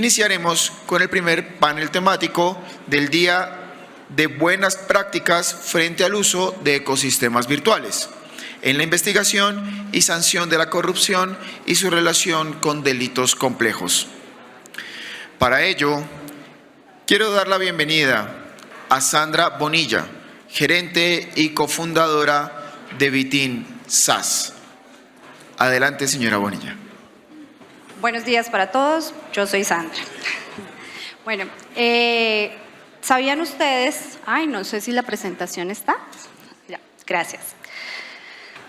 Iniciaremos con el primer panel temático del día de buenas prácticas frente al uso de ecosistemas virtuales, en la investigación y sanción de la corrupción y su relación con delitos complejos. Para ello, quiero dar la bienvenida a Sandra Bonilla, gerente y cofundadora de Bitin SAS. Adelante, señora Bonilla. Buenos días para todos, yo soy Sandra. Bueno, ¿sabían ustedes? No sé si la presentación está. Ya, gracias.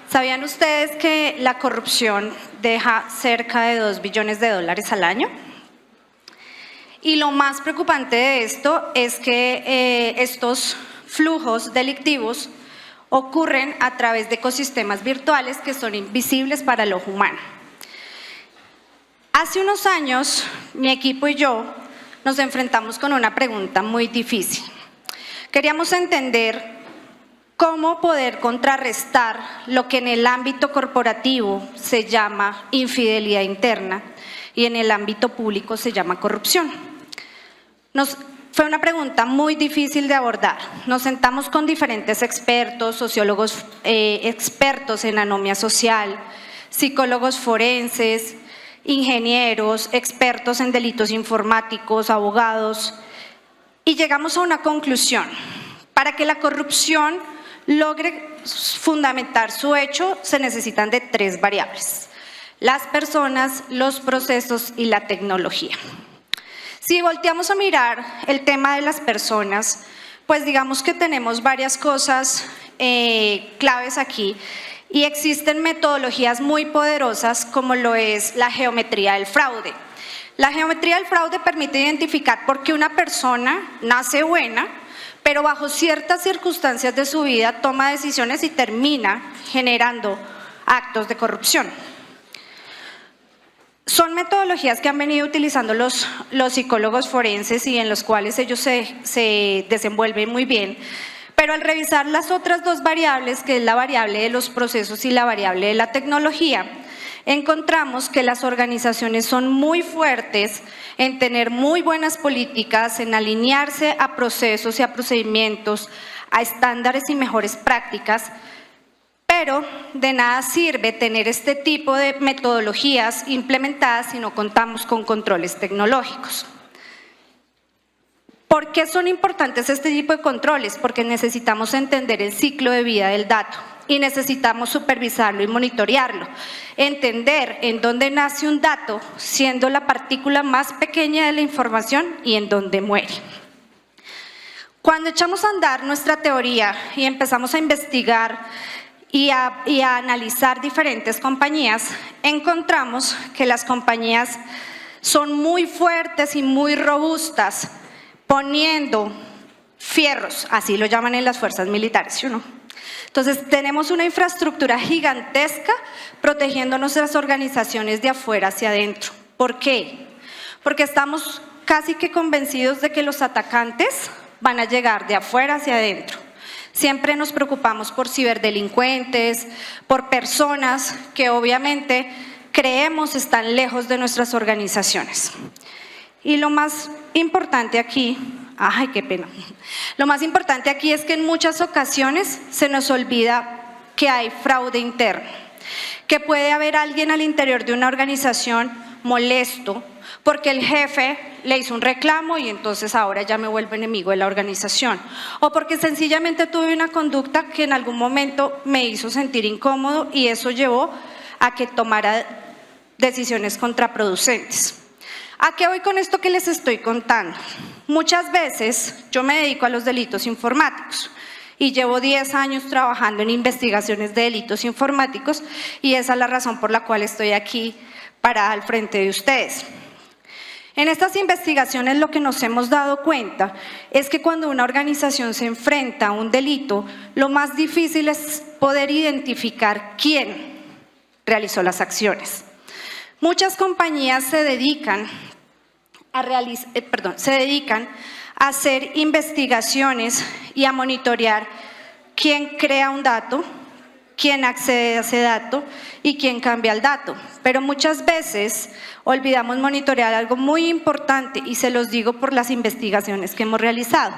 ¿Sabían ustedes que la corrupción deja cerca de $2 billones al año? Y lo más preocupante de esto es que estos flujos delictivos ocurren a través de ecosistemas virtuales que son invisibles para el ojo humano. Hace unos años, mi equipo y yo nos enfrentamos con una pregunta muy difícil. Queríamos entender cómo poder contrarrestar lo que en el ámbito corporativo se llama infidelidad interna y en el ámbito público se llama corrupción. Fue una pregunta muy difícil de abordar. Nos sentamos con diferentes expertos, sociólogos expertos en anomia social, psicólogos forenses, ingenieros, expertos en delitos informáticos, abogados, y llegamos a una conclusión. Para que la corrupción logre fundamentar su hecho, se necesitan de 3 variables: las personas, los procesos y la tecnología. Si volteamos a mirar el tema de las personas, pues digamos que tenemos varias cosas claves aquí. Y existen metodologías muy poderosas como lo es la geometría del fraude. La geometría del fraude permite identificar por qué una persona nace buena, pero bajo ciertas circunstancias de su vida toma decisiones y termina generando actos de corrupción. Son metodologías que han venido utilizando los psicólogos forenses y en los cuales ellos se desenvuelven muy bien. Pero al revisar las otras 2 variables, que es la variable de los procesos y la variable de la tecnología, encontramos que las organizaciones son muy fuertes en tener muy buenas políticas, en alinearse a procesos y a procedimientos, a estándares y mejores prácticas, pero de nada sirve tener este tipo de metodologías implementadas si no contamos con controles tecnológicos. ¿Por qué son importantes este tipo de controles? Porque necesitamos entender el ciclo de vida del dato y necesitamos supervisarlo y monitorearlo. Entender en dónde nace un dato, siendo la partícula más pequeña de la información y en dónde muere. Cuando echamos a andar nuestra teoría y empezamos a investigar y a analizar diferentes compañías, encontramos que las compañías son muy fuertes y muy robustas, poniendo fierros, así lo llaman en las fuerzas militares, ¿sí o no? Entonces tenemos una infraestructura gigantesca protegiendo nuestras organizaciones de afuera hacia adentro. ¿Por qué? Porque estamos casi que convencidos de que los atacantes van a llegar de afuera hacia adentro. Siempre nos preocupamos por ciberdelincuentes, por personas que obviamente creemos están lejos de nuestras organizaciones. Y lo más importante aquí, qué pena. Lo más importante aquí es que en muchas ocasiones se nos olvida que hay fraude interno, que puede haber alguien al interior de una organización molesto porque el jefe le hizo un reclamo y entonces ahora ya me vuelvo enemigo de la organización, o porque sencillamente tuve una conducta que en algún momento me hizo sentir incómodo y eso llevó a que tomara decisiones contraproducentes. ¿A qué voy con esto que les estoy contando? Muchas veces yo me dedico a los delitos informáticos y llevo 10 años trabajando en investigaciones de delitos informáticos y esa es la razón por la cual estoy aquí parada al frente de ustedes. En estas investigaciones lo que nos hemos dado cuenta es que cuando una organización se enfrenta a un delito, lo más difícil es poder identificar quién realizó las acciones. Muchas compañías se dedican a hacer investigaciones y a monitorear quién crea un dato, quién accede a ese dato y quién cambia el dato. Pero muchas veces olvidamos monitorear algo muy importante, y se los digo por las investigaciones que hemos realizado,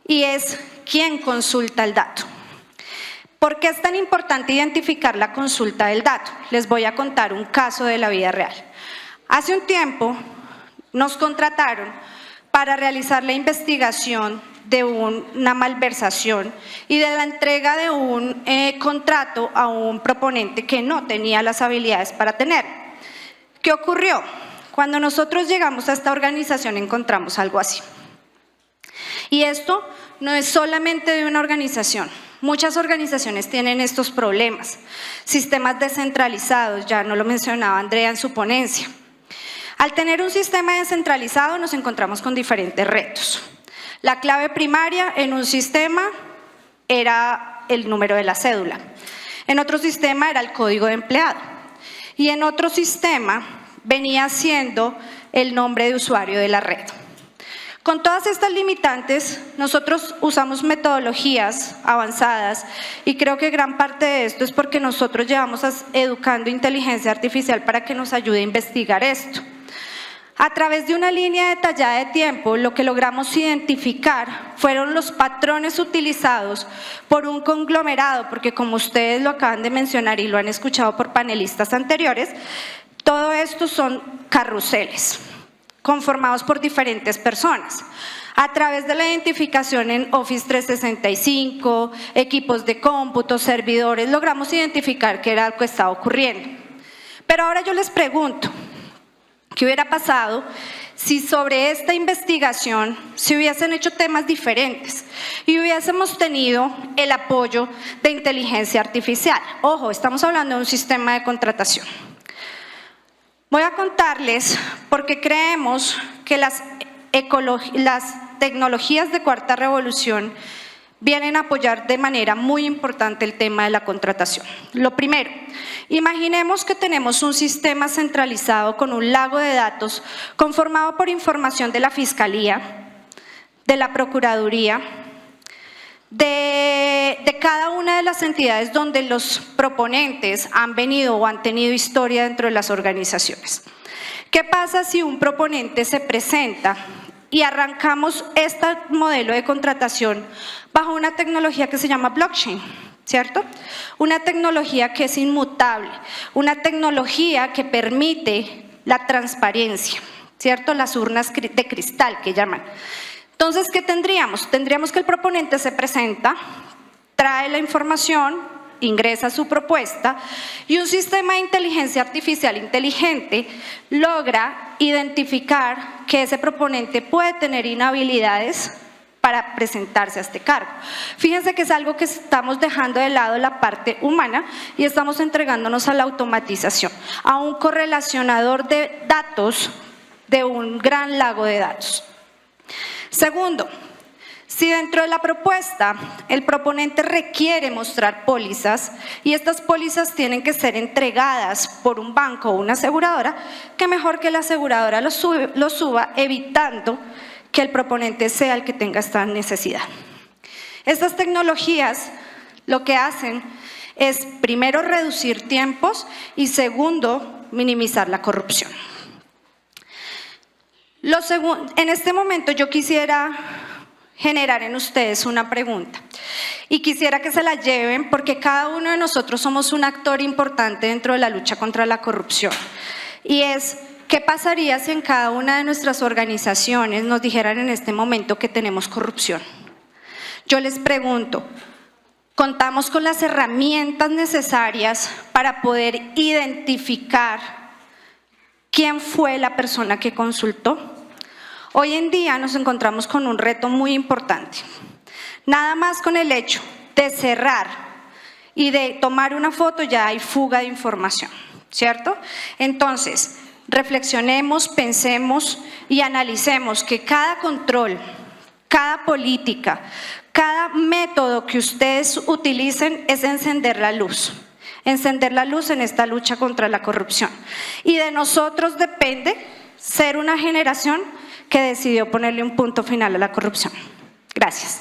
y es quién consulta el dato. ¿Por qué es tan importante identificar la consulta del dato? Les voy a contar un caso de la vida real. Hace un tiempo nos contrataron para realizar la investigación de una malversación y de la entrega de un contrato a un proponente que no tenía las habilidades para tener. ¿Qué ocurrió? Cuando nosotros llegamos a esta organización encontramos algo así. Y esto no es solamente de una organización. Muchas organizaciones tienen estos problemas. Sistemas descentralizados, ya no lo mencionaba Andrea en su ponencia. Al tener un sistema descentralizado nos encontramos con diferentes retos. La clave primaria en un sistema era el número de la cédula. En otro sistema era el código de empleado. Y en otro sistema venía siendo el nombre de usuario de la red. Con todas estas limitantes, nosotros usamos metodologías avanzadas, y creo que gran parte de esto es porque nosotros llevamos educando inteligencia artificial para que nos ayude a investigar esto. A través de una línea detallada de tiempo, lo que logramos identificar fueron los patrones utilizados por un conglomerado, porque como ustedes lo acaban de mencionar y lo han escuchado por panelistas anteriores, todo esto son carruseles conformados por diferentes personas. A través de la identificación en Office 365, equipos de cómputo, servidores, logramos identificar qué era lo que estaba ocurriendo. Pero ahora yo les pregunto, ¿qué hubiera pasado si sobre esta investigación se hubiesen hecho temas diferentes y hubiésemos tenido el apoyo de inteligencia artificial? Ojo, estamos hablando de un sistema de contratación. Voy a contarles por qué creemos que las tecnologías de cuarta revolución vienen a apoyar de manera muy importante el tema de la contratación. Lo primero, imaginemos que tenemos un sistema centralizado con un lago de datos conformado por información de la Fiscalía, de la Procuraduría, de cada una de las entidades donde los proponentes han venido o han tenido historia dentro de las organizaciones. ¿Qué pasa si un proponente se presenta y arrancamos este modelo de contratación bajo una tecnología que se llama blockchain, ¿cierto? Una tecnología que es inmutable, una tecnología que permite la transparencia, ¿cierto? Las urnas de cristal que llaman. Entonces, ¿qué tendríamos? Tendríamos que el proponente se presenta, trae la información, ingresa su propuesta y un sistema de inteligencia artificial inteligente logra identificar que ese proponente puede tener inhabilidades para presentarse a este cargo. Fíjense que es algo que estamos dejando de lado la parte humana y estamos entregándonos a la automatización, a un correlacionador de datos de un gran lago de datos. Segundo, si dentro de la propuesta el proponente requiere mostrar pólizas y estas pólizas tienen que ser entregadas por un banco o una aseguradora, qué mejor que la aseguradora lo suba, evitando que el proponente sea el que tenga esta necesidad. Estas tecnologías lo que hacen es, primero, reducir tiempos y, segundo, minimizar la corrupción. En este momento yo quisiera generar en ustedes una pregunta y quisiera que se la lleven, porque cada uno de nosotros somos un actor importante dentro de la lucha contra la corrupción, y es: ¿qué pasaría si en cada una de nuestras organizaciones nos dijeran en este momento que tenemos corrupción? Yo les pregunto, ¿contamos con las herramientas necesarias para poder identificar quién fue la persona que consultó? Hoy en día nos encontramos con un reto muy importante. Nada más con el hecho de cerrar y de tomar una foto ya hay fuga de información, ¿cierto? Entonces, reflexionemos, pensemos y analicemos que cada control, cada política, cada método que ustedes utilicen es encender la luz en esta lucha contra la corrupción. Y de nosotros depende ser una generación que decidió ponerle un punto final a la corrupción. Gracias.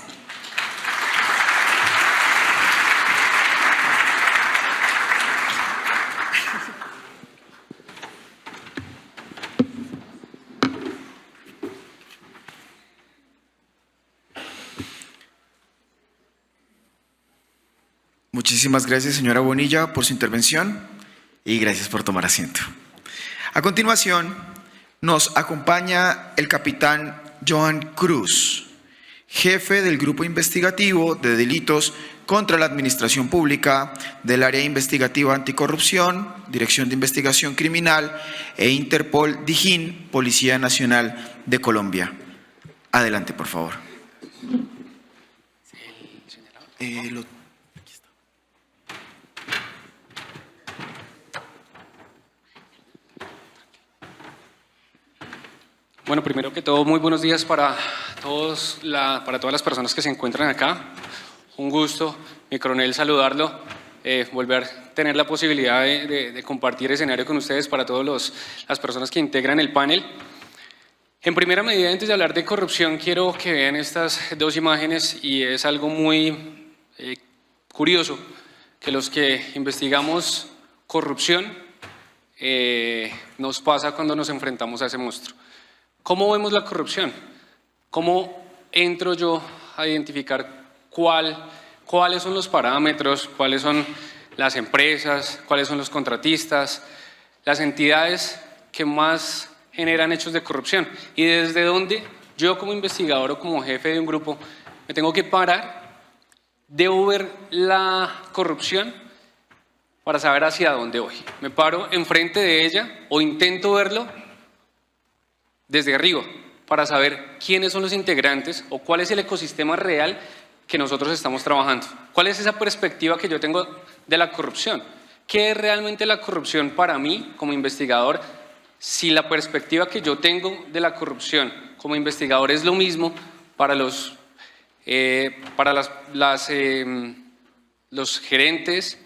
Muchísimas gracias, señora Bonilla, por su intervención y gracias por tomar asiento. A continuación, nos acompaña el capitán Joan Cruz, jefe del Grupo Investigativo de Delitos contra la Administración Pública del Área Investigativa Anticorrupción, Dirección de Investigación Criminal e Interpol Dijín, Policía Nacional de Colombia. Adelante, por favor. Bueno, primero que todo, muy buenos días para todas las personas que se encuentran acá. Un gusto, mi coronel, saludarlo, volver a tener la posibilidad de compartir escenario con ustedes para todas las personas que integran el panel. En primera medida, antes de hablar de corrupción, quiero que vean estas dos imágenes y es algo muy curioso que los que investigamos corrupción nos pasa cuando nos enfrentamos a ese monstruo. ¿Cómo vemos la corrupción? ¿Cómo entro yo a identificar cuáles son los parámetros, cuáles son las empresas, cuáles son los contratistas, las entidades que más generan hechos de corrupción? Y desde dónde yo como investigador o como jefe de un grupo me tengo que parar, debo ver la corrupción para saber hacia dónde voy. Me paro enfrente de ella o intento verlo desde arriba para saber quiénes son los integrantes o cuál es el ecosistema real que nosotros estamos trabajando. ¿Cuál es esa perspectiva que yo tengo de la corrupción? ¿Qué es realmente la corrupción para mí como investigador? Si la perspectiva que yo tengo de la corrupción como investigador es lo mismo para los gerentes,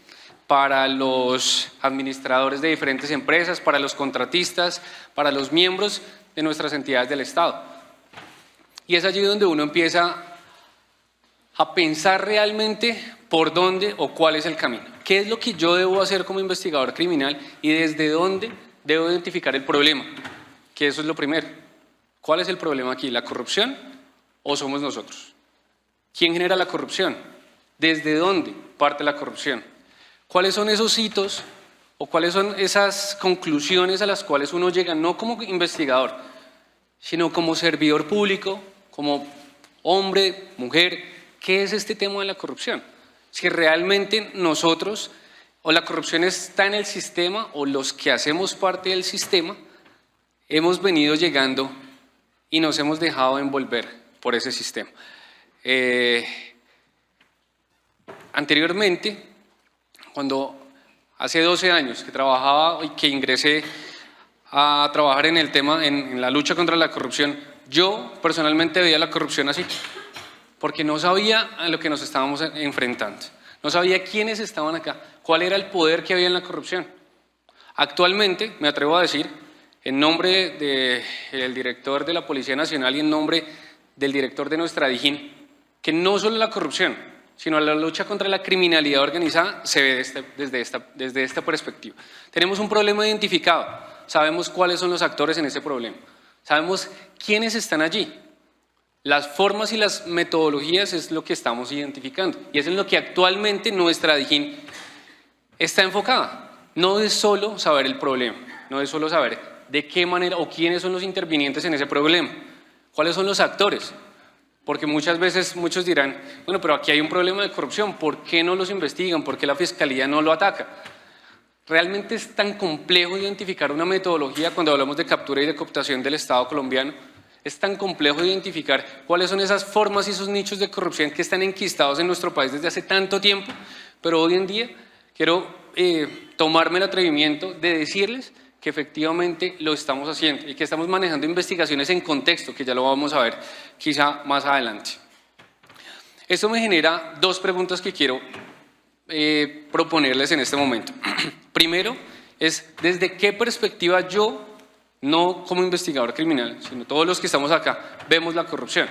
para los administradores de diferentes empresas, para los contratistas, para los miembros de nuestras entidades del Estado. Y es allí donde uno empieza a pensar realmente por dónde o cuál es el camino. ¿Qué es lo que yo debo hacer como investigador criminal y desde dónde debo identificar el problema? Que eso es lo primero. ¿Cuál es el problema aquí? ¿La corrupción o somos nosotros? ¿Quién genera la corrupción? ¿Desde dónde parte la corrupción? ¿Cuáles son esos hitos o cuáles son esas conclusiones a las cuales uno llega no como investigador, sino como servidor público, como hombre, mujer? ¿Qué es este tema de la corrupción? Si realmente nosotros o la corrupción está en el sistema o los que hacemos parte del sistema hemos venido llegando y nos hemos dejado envolver por ese sistema. Anteriormente, cuando hace 12 años que trabajaba y que ingresé a trabajar en el tema, en la lucha contra la corrupción, yo personalmente veía la corrupción así, porque no sabía a lo que nos estábamos enfrentando, no sabía quiénes estaban acá, cuál era el poder que había en la corrupción. Actualmente, me atrevo a decir, en nombre del director de la Policía Nacional y en nombre del director de nuestra Dijín, que no solo la corrupción, sino la lucha contra la criminalidad organizada se ve desde esta perspectiva. Tenemos un problema identificado, sabemos cuáles son los actores en ese problema, sabemos quiénes están allí. Las formas y las metodologías es lo que estamos identificando y es en lo que actualmente nuestra Dijín está enfocada. No es solo saber el problema, no es solo saber de qué manera o quiénes son los intervinientes en ese problema, cuáles son los actores. Porque muchas veces muchos dirán, bueno, pero aquí hay un problema de corrupción, ¿por qué no los investigan? ¿Por qué la Fiscalía no lo ataca? Realmente es tan complejo identificar una metodología cuando hablamos de captura y de cooptación del Estado colombiano. Es tan complejo identificar cuáles son esas formas y esos nichos de corrupción que están enquistados en nuestro país desde hace tanto tiempo, pero hoy en día quiero tomarme el atrevimiento de decirles que efectivamente lo estamos haciendo y que estamos manejando investigaciones en contexto, que ya lo vamos a ver quizá más adelante. Esto me genera dos preguntas que quiero proponerles en este momento. Primero es, ¿desde qué perspectiva yo, no como investigador criminal, sino todos los que estamos acá, vemos la corrupción?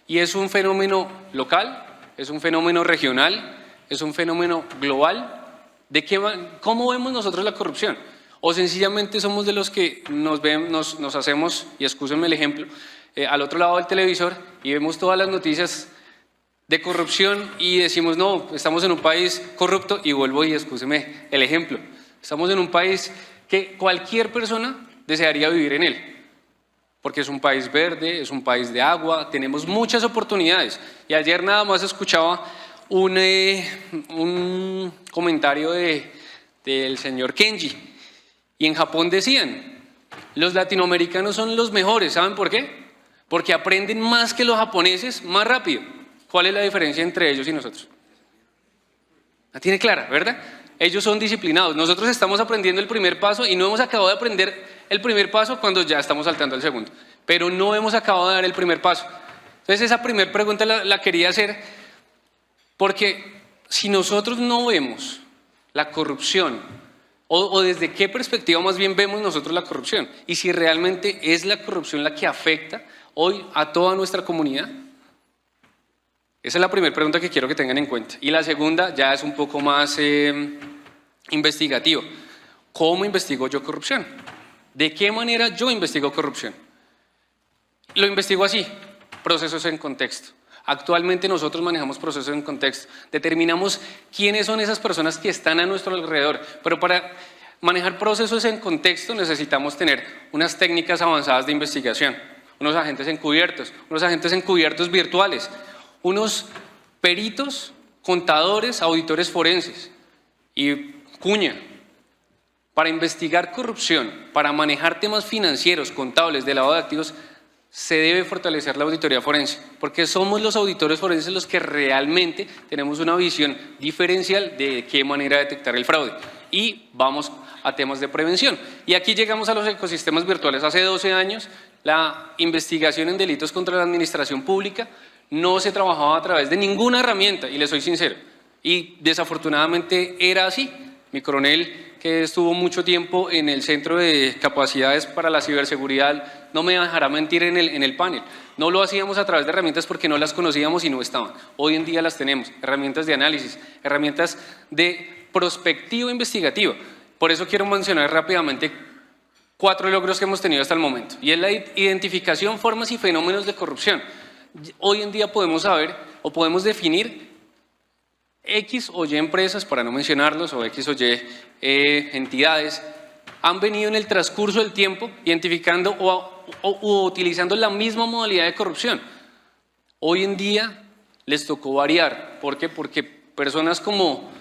Y es un fenómeno local, es un fenómeno regional, es un fenómeno global. ¿Cómo vemos nosotros la corrupción? O sencillamente somos de los que nos hacemos, y excúsenme el ejemplo, al otro lado del televisor y vemos todas las noticias de corrupción y decimos, no, estamos en un país corrupto, y vuelvo y excúseme el ejemplo. Estamos en un país que cualquier persona desearía vivir en él, porque es un país verde, es un país de agua, tenemos muchas oportunidades. Y ayer nada más escuchaba un comentario del señor Kenji, y en Japón decían, los latinoamericanos son los mejores, ¿saben por qué? Porque aprenden más que los japoneses más rápido. ¿Cuál es la diferencia entre ellos y nosotros? La tiene clara, ¿verdad? Ellos son disciplinados, nosotros estamos aprendiendo el primer paso y no hemos acabado de aprender el primer paso cuando ya estamos saltando al segundo, pero no hemos acabado de dar el primer paso. Entonces esa primera pregunta la quería hacer porque si nosotros no vemos la corrupción, o desde qué perspectiva más bien vemos nosotros la corrupción, y si realmente es la corrupción la que afecta hoy a toda nuestra comunidad. Esa es la primera pregunta que quiero que tengan en cuenta. Y la segunda ya es un poco más investigativo. ¿Cómo investigo yo corrupción? ¿De qué manera yo investigo corrupción? Lo investigo así, procesos en contexto. Actualmente nosotros manejamos procesos en contexto, determinamos quiénes son esas personas que están a nuestro alrededor, pero para manejar procesos en contexto necesitamos tener unas técnicas avanzadas de investigación, unos agentes encubiertos virtuales, unos peritos, contadores, auditores forenses y cuña. Para investigar corrupción, para manejar temas financieros, contables, de lavado de activos, se debe fortalecer la auditoría forense, porque somos los auditores forenses los que realmente tenemos una visión diferencial de qué manera detectar el fraude. Y vamos a temas de prevención. Y aquí llegamos a los ecosistemas virtuales. Hace 12 años, la investigación en delitos contra la administración pública no se trabajaba a través de ninguna herramienta, y les soy sincero. Y desafortunadamente era así. Mi coronel, que estuvo mucho tiempo en el Centro de Capacidades para la Ciberseguridad, no me dejará mentir en el panel. No lo hacíamos a través de herramientas porque no las conocíamos y no estaban. Hoy en día las tenemos, herramientas de análisis, herramientas de prospectiva investigativa. Por eso quiero mencionar rápidamente 4 logros que hemos tenido hasta el momento. Y es la identificación, formas y fenómenos de corrupción. Hoy en día podemos saber o podemos definir X o Y empresas, para no mencionarlos, o X o Y entidades, han venido en el transcurso del tiempo identificando o utilizando la misma modalidad de corrupción. Hoy en día les tocó variar. ¿Por qué? Porque personas como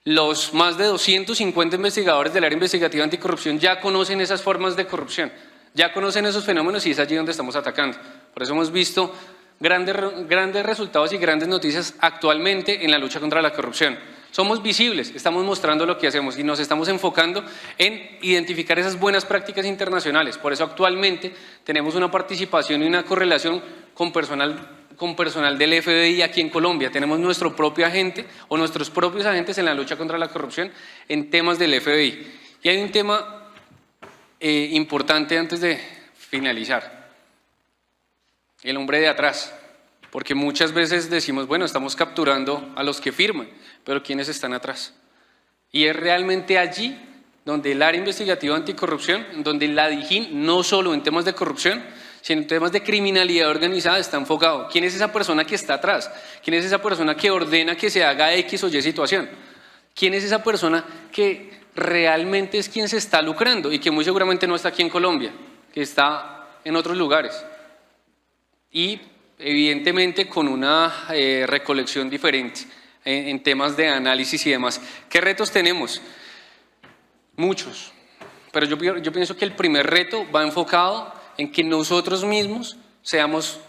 los más de 250 investigadores del área investigativa anticorrupción ya conocen esas formas de corrupción, ya conocen esos fenómenos, y es allí donde estamos atacando. Por eso hemos visto grandes resultados y grandes noticias actualmente en la lucha contra la corrupción. Somos visibles, estamos mostrando lo que hacemos y nos estamos enfocando en identificar esas buenas prácticas internacionales. Por eso actualmente tenemos una participación y una correlación con personal del FBI aquí en Colombia. Tenemos nuestro propio agente o nuestros propios agentes en la lucha contra la corrupción en temas del FBI. Y hay un tema importante antes de finalizar. El hombre de atrás, porque muchas veces decimos, bueno, estamos capturando a los que firman, pero ¿quiénes están atrás? Y es realmente allí donde el área investigativa anticorrupción, donde la DIJÍN, no solo en temas de corrupción, sino en temas de criminalidad organizada, está enfocado. ¿Quién es esa persona que está atrás? ¿Quién es esa persona que ordena que se haga X o Y situación? ¿Quién es esa persona que realmente es quien se está lucrando y que muy seguramente no está aquí en Colombia, que está en otros lugares? Y evidentemente con una recolección diferente en temas de análisis y demás. ¿Qué retos tenemos? Muchos, pero yo pienso que el primer reto va enfocado en que nosotros mismos seamos,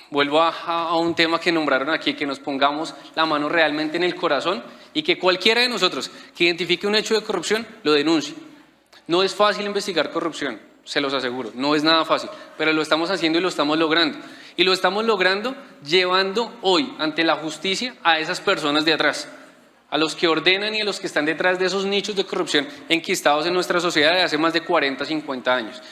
vuelvo a un tema que nombraron aquí, que nos pongamos la mano realmente en el corazón y que cualquiera de nosotros que identifique un hecho de corrupción lo denuncie. No es fácil investigar corrupción, se los aseguro, no es nada fácil, pero lo estamos haciendo y lo estamos logrando. Y lo estamos logrando llevando hoy ante la justicia a esas personas de atrás, a los que ordenan y a los que están detrás de esos nichos de corrupción enquistados en nuestra sociedad de hace más de 40, 50 años.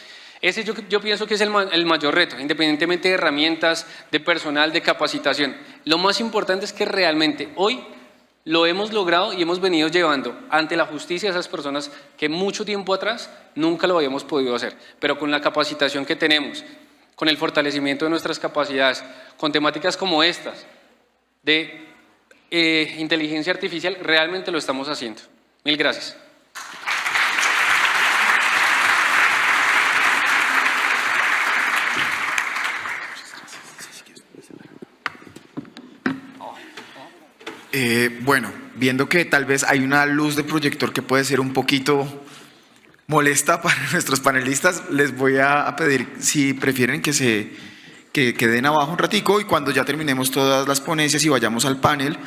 Ese yo pienso que es el mayor reto, independientemente de herramientas, de personal, de capacitación. Lo más importante es que realmente hoy lo hemos logrado y hemos venido llevando ante la justicia a esas personas que mucho tiempo atrás nunca lo habíamos podido hacer, pero con la capacitación que tenemos, con el fortalecimiento de nuestras capacidades, con temáticas como estas de inteligencia artificial, realmente lo estamos haciendo. Mil gracias. Bueno, viendo que tal vez hay una luz de proyector que puede ser un poquito molesta para nuestros panelistas, les voy a pedir si prefieren que queden abajo un ratico y cuando ya terminemos todas las ponencias y vayamos al panel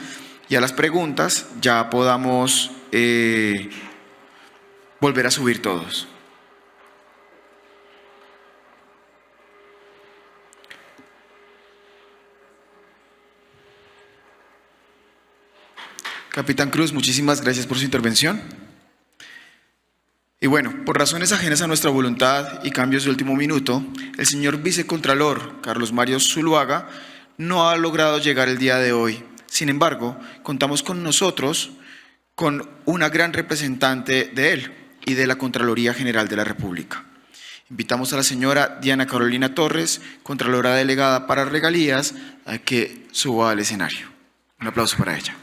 y a las preguntas, ya podamos volver a subir todos. Capitán Cruz, muchísimas gracias por su intervención. Y bueno, por razones ajenas a nuestra voluntad y cambios de último minuto, el señor vicecontralor Carlos Mario Zuluaga no ha logrado llegar el día de hoy. Sin embargo, contamos con nosotros con una gran representante de él y de la Contraloría General de la República. Invitamos a la señora Diana Carolina Torres, Contralora Delegada para Regalías, a que suba al escenario. Un aplauso para ella.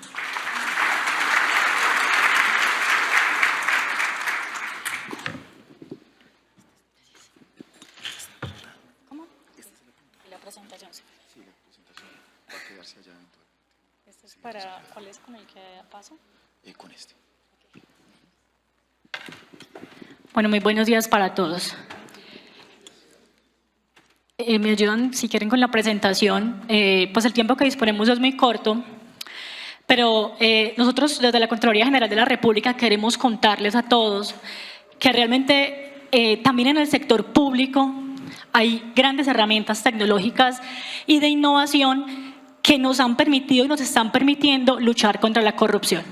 Para, ¿cuál es con el que paso? Con este. Bueno, muy buenos días para todos. Me ayudan, si quieren, con la presentación. Pues el tiempo que disponemos es muy corto, pero nosotros desde la Contraloría General de la República queremos contarles a todos que realmente también en el sector público hay grandes herramientas tecnológicas y de innovación que nos han permitido y nos están permitiendo luchar contra la corrupción.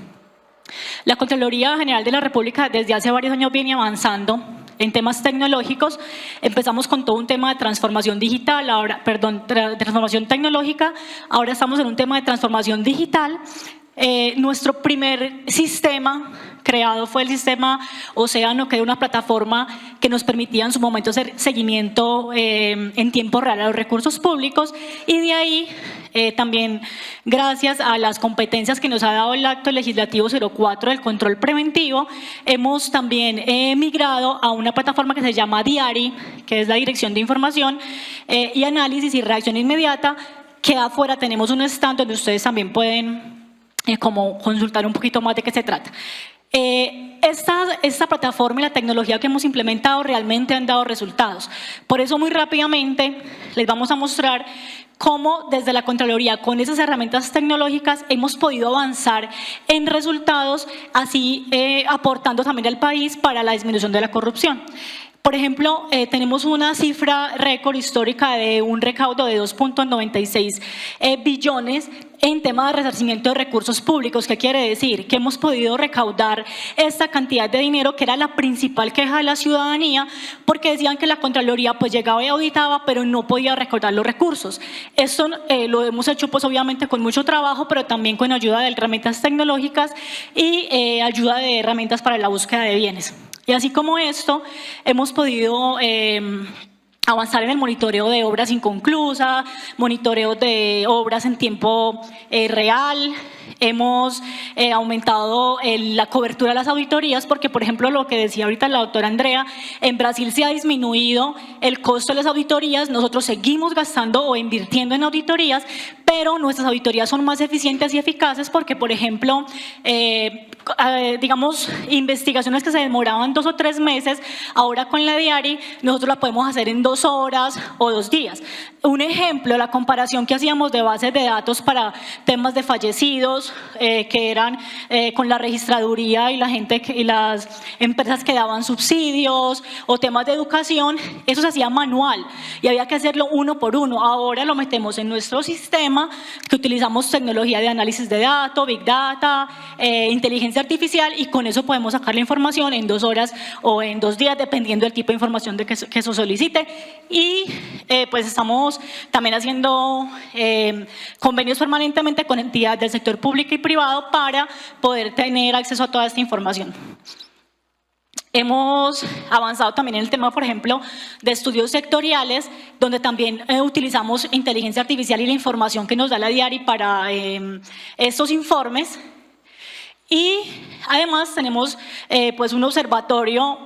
La Contraloría General de la República desde hace varios años viene avanzando en temas tecnológicos. Empezamos con todo un tema de transformación digital, transformación tecnológica, ahora estamos en un tema de transformación digital. Nuestro primer sistema creado fue el sistema Océano, que era una plataforma que nos permitía en su momento hacer seguimiento en tiempo real a los recursos públicos, y de ahí también gracias a las competencias que nos ha dado el acto legislativo 04 del control preventivo, hemos también migrado a una plataforma que se llama DIARI, que es la Dirección de Información y Análisis y Reacción Inmediata, que afuera tenemos un stand donde ustedes también pueden como consultar un poquito más de qué se trata. Esta plataforma y la tecnología que hemos implementado realmente han dado resultados. Por eso muy rápidamente les vamos a mostrar cómo desde la Contraloría con esas herramientas tecnológicas hemos podido avanzar en resultados, así aportando también al país para la disminución de la corrupción. Por ejemplo, tenemos una cifra récord histórica de un recaudo de 2.96 billones en tema de resarcimiento de recursos públicos. ¿Qué quiere decir? Que hemos podido recaudar esta cantidad de dinero, que era la principal queja de la ciudadanía, porque decían que la Contraloría pues llegaba y auditaba, pero no podía recaudar los recursos. Esto lo hemos hecho pues obviamente con mucho trabajo, pero también con ayuda de herramientas tecnológicas y ayuda de herramientas para la búsqueda de bienes. Y así como esto, hemos podido avanzar en el monitoreo de obras inconclusas, monitoreo de obras en tiempo real. Hemos aumentado la cobertura de las auditorías porque, por ejemplo, lo que decía ahorita la doctora Andrea, en Brasil se ha disminuido el costo de las auditorías, nosotros seguimos gastando o invirtiendo en auditorías, pero nuestras auditorías son más eficientes y eficaces porque, por ejemplo, digamos, investigaciones que se demoraban 2 o 3 meses, ahora con la DIARI nosotros la podemos hacer en 2 horas o 2 días. Un ejemplo, la comparación que hacíamos de bases de datos para temas de fallecidos, que eran con la registraduría y la gente y las empresas que daban subsidios, o temas de educación, eso se hacía manual y había que hacerlo uno por uno. Ahora lo metemos en nuestro sistema, que utilizamos tecnología de análisis de datos, Big Data, inteligencia artificial, y con eso podemos sacar la información en 2 horas o en 2 días, dependiendo del tipo de información que eso solicite. Y pues estamos también haciendo convenios permanentemente con entidades del sector público y privado para poder tener acceso a toda esta información. Hemos avanzado también en el tema, por ejemplo, de estudios sectoriales, donde también utilizamos inteligencia artificial y la información que nos da la Diari para estos informes. Y además tenemos pues un observatorio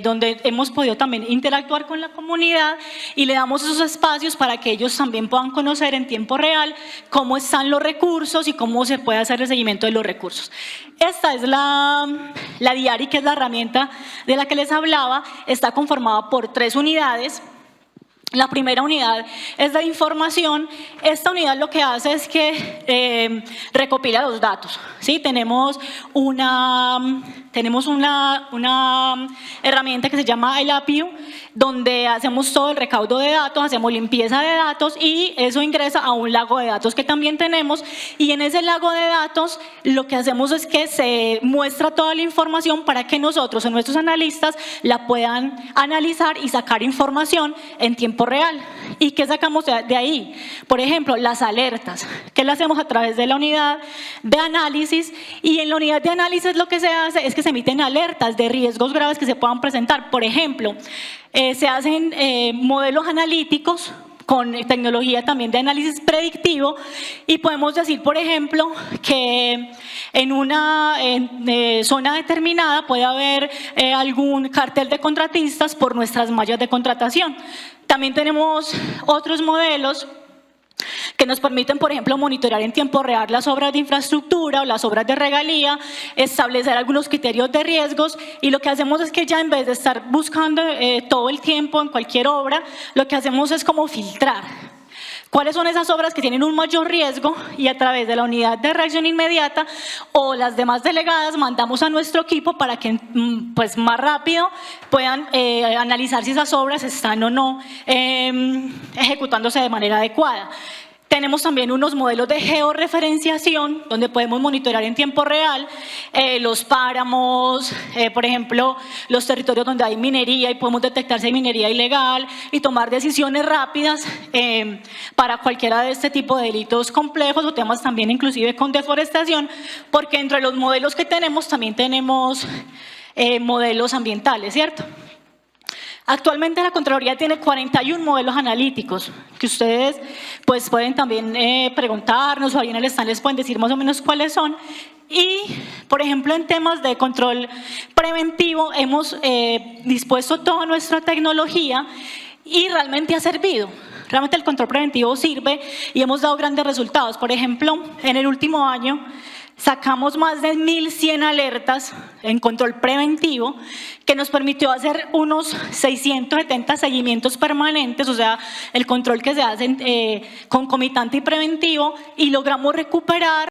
donde hemos podido también interactuar con la comunidad y le damos esos espacios para que ellos también puedan conocer en tiempo real cómo están los recursos y cómo se puede hacer el seguimiento de los recursos. Esta es la Diari, que es la herramienta de la que les hablaba. Está conformada por 3 unidades. La primera unidad es de información. Esta unidad lo que hace es que recopila los datos, ¿sí? Tenemos una herramienta que se llama el API, donde hacemos todo el recaudo de datos, hacemos limpieza de datos y eso ingresa a un lago de datos que también tenemos, y en ese lago de datos lo que hacemos es que se muestra toda la información para que nosotros o nuestros analistas la puedan analizar y sacar información en tiempo real. ¿Y qué sacamos de ahí? Por ejemplo, las alertas, que las hacemos a través de la unidad de análisis, y en la unidad de análisis lo que se hace es que se emiten alertas de riesgos graves que se puedan presentar. Por ejemplo, se hacen modelos analíticos con tecnología también de análisis predictivo, y podemos decir, por ejemplo, que en una zona determinada puede haber algún cartel de contratistas por nuestras mallas de contratación. También tenemos otros modelos que nos permiten, por ejemplo, monitorear en tiempo real las obras de infraestructura o las obras de regalía, establecer algunos criterios de riesgos, y lo que hacemos es que ya en vez de estar buscando todo el tiempo en cualquier obra, lo que hacemos es como filtrar cuáles son esas obras que tienen un mayor riesgo, y a través de la unidad de reacción inmediata o las demás delegadas mandamos a nuestro equipo para que pues más rápido puedan analizar si esas obras están o no ejecutándose de manera adecuada. Tenemos también unos modelos de georreferenciación donde podemos monitorear en tiempo real los páramos, por ejemplo, los territorios donde hay minería, y podemos detectar si hay minería ilegal y tomar decisiones rápidas para cualquiera de este tipo de delitos complejos, o temas también inclusive con deforestación, porque entre los modelos que tenemos también tenemos modelos ambientales, ¿cierto? Actualmente la Contraloría tiene 41 modelos analíticos que ustedes pues pueden también preguntarnos, o ahí en el stand les pueden decir más o menos cuáles son. Y, por ejemplo, en temas de control preventivo hemos dispuesto toda nuestra tecnología y realmente ha servido. Realmente el control preventivo sirve y hemos dado grandes resultados. Por ejemplo, en el último año sacamos más de 1.100 alertas en control preventivo, que nos permitió hacer unos 670 seguimientos permanentes, o sea, el control que se hace concomitante y preventivo, y logramos recuperar